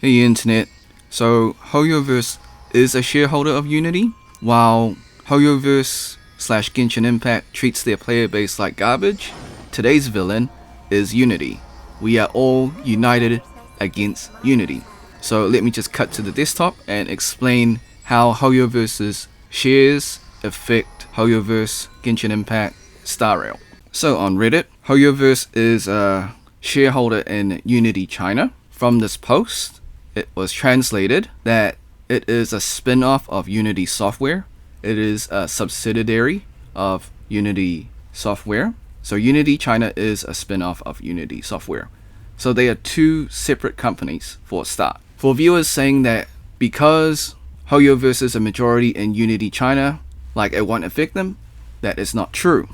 Hey internet. So Hoyoverse is a shareholder of Unity, while Hoyoverse slash Genshin Impact treats their player base like garbage. Today's villain is Unity. We are all united against Unity. So let me just cut to the desktop and explain how Hoyoverse's shares affect Hoyoverse, Genshin Impact, Star Rail. So on Reddit, Hoyoverse is a shareholder in Unity China. From this post, it was translated that it is a spin-off of Unity Software. It is a subsidiary of Unity Software. So Unity China is a spin-off of Unity Software. So they are two separate companies for a start. For viewers saying that because Hoyoverse is a majority in Unity China, like it won't affect them, that is not true.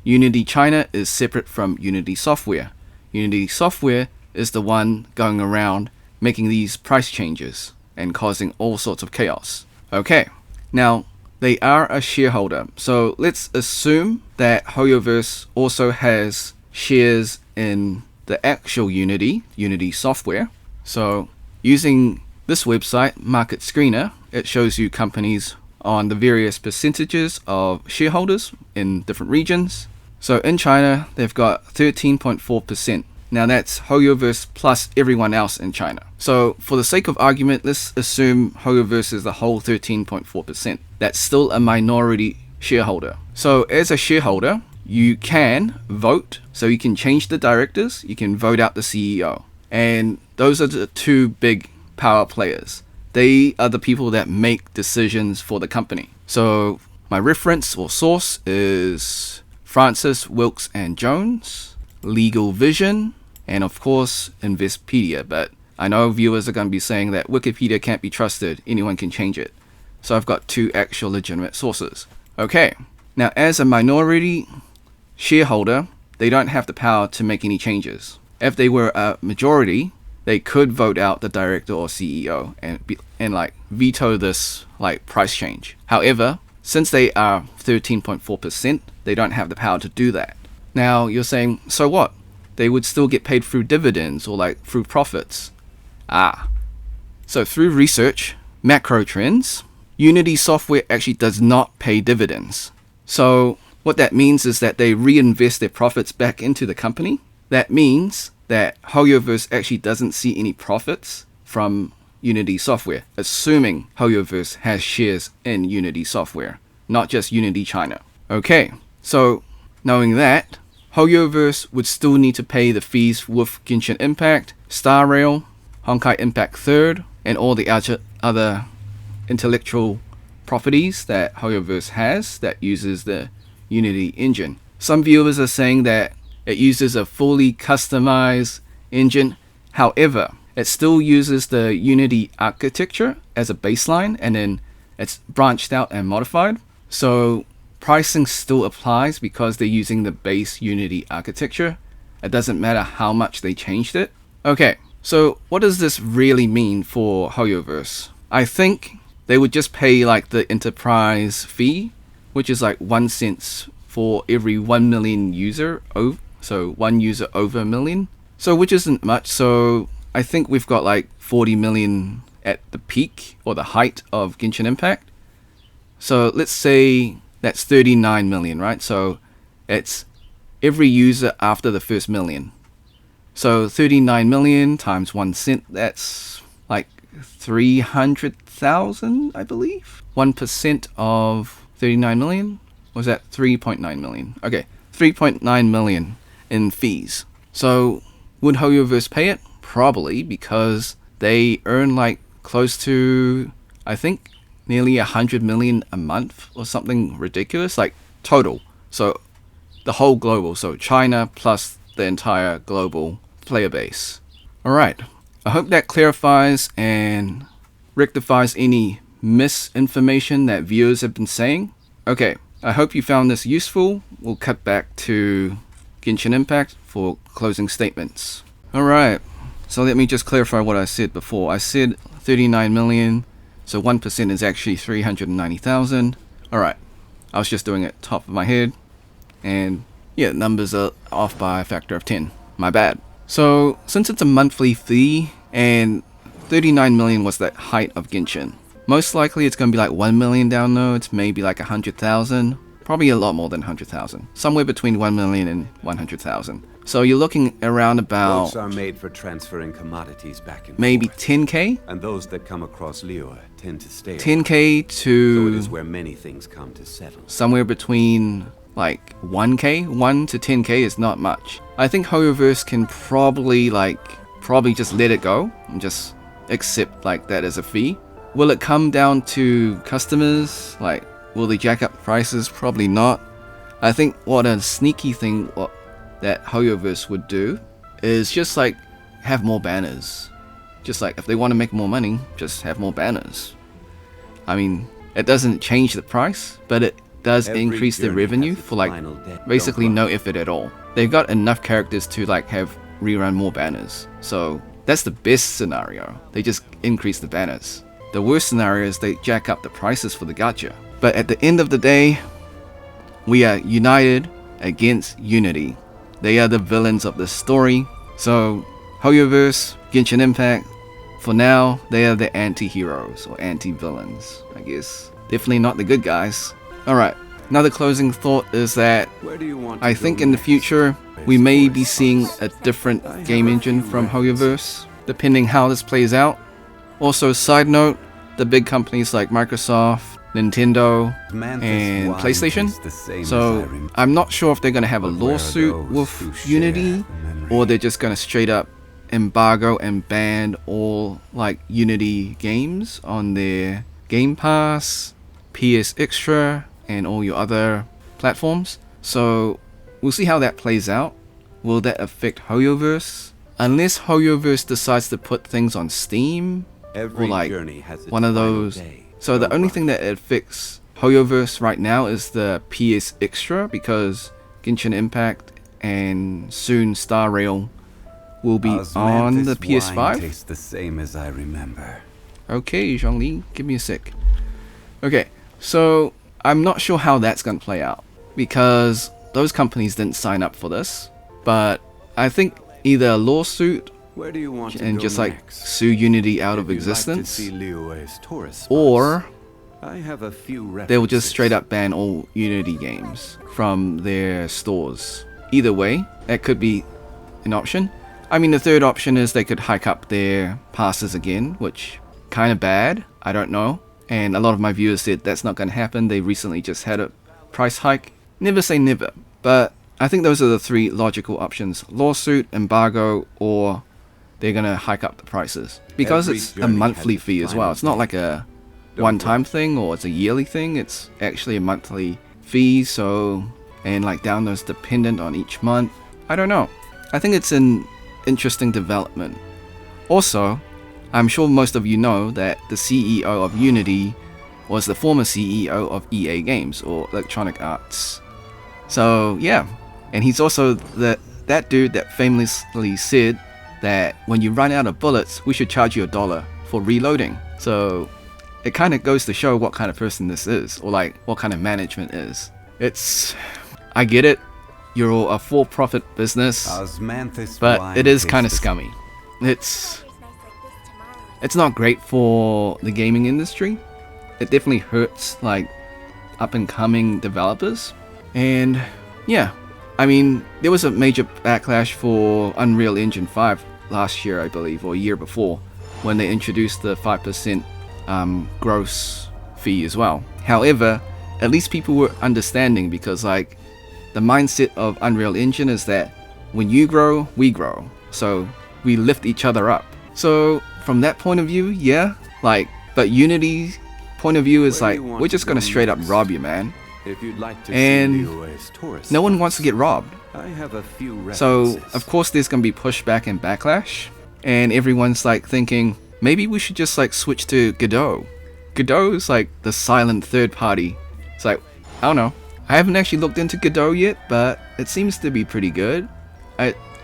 Unity China is separate from Unity Software. Unity Software is the one going around making these price changes and causing all sorts of chaos. Okay, now they are a shareholder, so let's assume that Hoyoverse also has shares in the actual Unity Software. So using this website, Market Screener, it shows you companies on the various percentages of shareholders in different regions. So in China, they've got 13.4%. Now that's Hoyoverse plus everyone else in China. So for the sake of argument, let's assume Hoyoverse is the whole 13.4%. That's still a minority shareholder. So as a shareholder, you can vote. So you can change the directors, you can vote out the CEO. And those are the two big power players. They are the people that make decisions for the company. So my reference or source is Francis, Wilkes and Jones, Legal Vision, and of course Investopedia. But I know viewers are going to be saying that Wikipedia can't be trusted, anyone can change it. So I've got two actual legitimate sources. Okay, now as a minority shareholder, they don't have the power to make any changes. If they were a majority, they could vote out the director or CEO and veto this price change. However, since they are 13.4%, they don't have the power to do that. Now you're saying, so what? They would still get paid through dividends or through profits. So through research, macro trends, Unity Software actually does not pay dividends. So what that means is that they reinvest their profits back into the company. That means that Hoyoverse actually doesn't see any profits from Unity Software, assuming Hoyoverse has shares in Unity Software, not just Unity China. Okay, so knowing that, Hoyoverse would still need to pay the fees with Genshin Impact, Star Rail, Honkai Impact 3rd, and all the other intellectual properties that Hoyoverse has that uses the Unity engine. Some viewers are saying that it uses a fully customized engine. However, it still uses the Unity architecture as a baseline, and then it's branched out and modified. So pricing still applies because they're using the base Unity architecture. It doesn't matter how much they changed it. Okay, so what does this really mean for Hoyoverse? I think they would just pay the enterprise fee, which is 1 cent for every 1 million user. So one user over a million. So which isn't much. So I think we've got 40 million at the peak or the height of Genshin Impact. So let's say that's 39 million, right? So it's every user after the first million. So 39 million times 1 cent, that's 300,000, I believe. 1% of 39 million? Was that 3.9 million? Okay, 3.9 million in fees. So would Hoyoverse pay it? Probably, because they earn close to, I think, nearly 100 million a month or something ridiculous, total. So the whole global, so China plus the entire global player base. Alright, I hope that clarifies and rectifies any misinformation that viewers have been saying. Okay, I hope you found this useful. We'll cut back to Genshin Impact for closing statements. Alright, so let me just clarify what I said before. I said 39 million, so 1% is actually 390,000. Alright, I was just doing it top of my head, and yeah, numbers are off by a factor of 10. My bad. So since it's a monthly fee and 39 million was the height of Genshin. Most likely it's going to be like 1 million downloads, maybe like 100,000. Probably a lot more than 100,000. Somewhere between 1 million and 100,000. So you're looking around about... Boats are made for transferring commodities back and maybe forth. 10k? And those that come across Liyue tend to stay. 10k to... So it is where many things come to settle. Somewhere between like 1k? 1 to 10k is not much. I think Hoyoverse can probably just let it go and just accept like that as a fee. Will it come down to customers? Like, will they jack up prices? Probably not. I think what a sneaky thing that Hoyoverse would do is just like have more banners. Just like if they want to make more money, just have more banners. I mean, it doesn't change the price, but it does increase the revenue for like basically no effort at all. They've got enough characters to like have rerun more banners. So that's the best scenario. They just increase the banners. The worst scenario is they jack up the prices for the gacha. But at the end of the day, we are united against Unity. They are the villains of this story. So Hoyoverse, Genshin Impact, for now, they are the anti-heroes or anti-villains, I guess. Definitely not the good guys. Alright, another closing thought is that I think in the future, we may be seeing a different game engine from Hoyoverse, depending how this plays out. Also, side note, the big companies like Microsoft, Nintendo, and PlayStation. So I'm not sure if they're going to have a lawsuit with Unity, or they're just going to straight up embargo and ban all like Unity games on their Game Pass, PS Extra, and all your other platforms. So we'll see how that plays out. Will that affect Hoyoverse? Unless Hoyoverse decides to put things on Steam, or like one of those. So the only thing that affects Hoyoverse right now is the PS Extra, because Genshin Impact and soon Star Rail will be on the PS5. Tastes the same as I remember. Okay, Zhongli, give me a sec. Okay, so I'm not sure how that's going to play out, because those companies didn't sign up for this. But I think either a lawsuit and just like sue Unity out of existence, or they will just straight up ban all Unity games from their stores. Either way, that could be an option. I mean, the third option is they could hike up their passes again, which kind of bad, I don't know. And a lot of my viewers said that's not going to happen. They recently just had a price hike. Never say never, but I think those are the three logical options: lawsuit, embargo, or they're going to hike up the prices. Because it's a monthly fee as well. It's not like a one-time thing or it's a yearly thing. It's actually a monthly fee, so, and like downloads dependent on each month. I don't know. I think it's an interesting development. Also, I'm sure most of you know that the CEO of Unity was the former CEO of EA Games, or Electronic Arts. So yeah, and he's also that dude that famously said that when you run out of bullets, we should charge you $1 for reloading. So it kind of goes to show what kind of person this is, or like what kind of management is. I get it, you're a for-profit business, but it is kind of scummy. It's not great for the gaming industry. It definitely hurts like up-and-coming developers. And yeah, I mean, there was a major backlash for Unreal Engine 5 last year, I believe, or a year before, when they introduced the 5% gross fee as well. However, at least people were understanding, because like the mindset of Unreal Engine is that when you grow, we grow. So we lift each other up. So from that point of view, yeah, like, but Unity's point of view is like, we're just gonna straight up rob you, man. And no one wants to get robbed. So of course there's gonna be pushback and backlash, and everyone's like thinking maybe we should just like switch to Godot. Godot is like the silent third party. It's like, I don't know. I haven't actually looked into Godot yet, but it seems to be pretty good.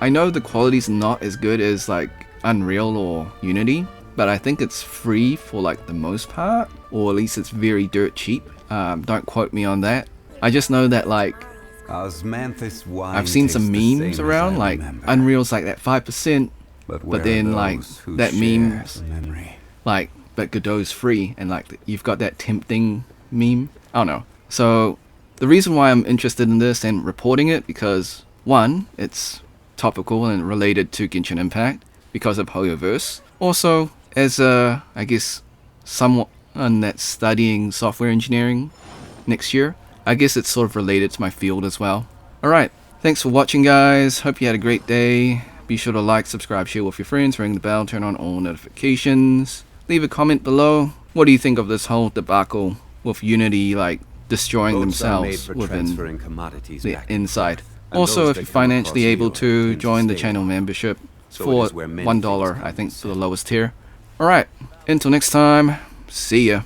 I know the quality's not as good as like Unreal or Unity, but I think it's free for like the most part, or at least it's very dirt cheap. Don't quote me on that. I just know that like I've seen some memes around, like Unreal's like that 5%, but then like that meme, like that Godot's free, and like you've got that tempting meme. I don't know. So the reason why I'm interested in this and reporting it, because one, it's topical and related to Genshin Impact because of Hoyoverse. Also, as I guess someone that's studying software engineering next year, I guess it's sort of related to my field as well. Alright, thanks for watching guys, hope you had a great day. Be sure to like, subscribe, share with your friends, ring the bell, turn on all notifications. Leave a comment below. What do you think of this whole debacle with Unity like destroying themselves within the inside? Also, if you're financially able to, join the channel membership for $1, I think, for the lowest tier. Alright, until next time, see ya.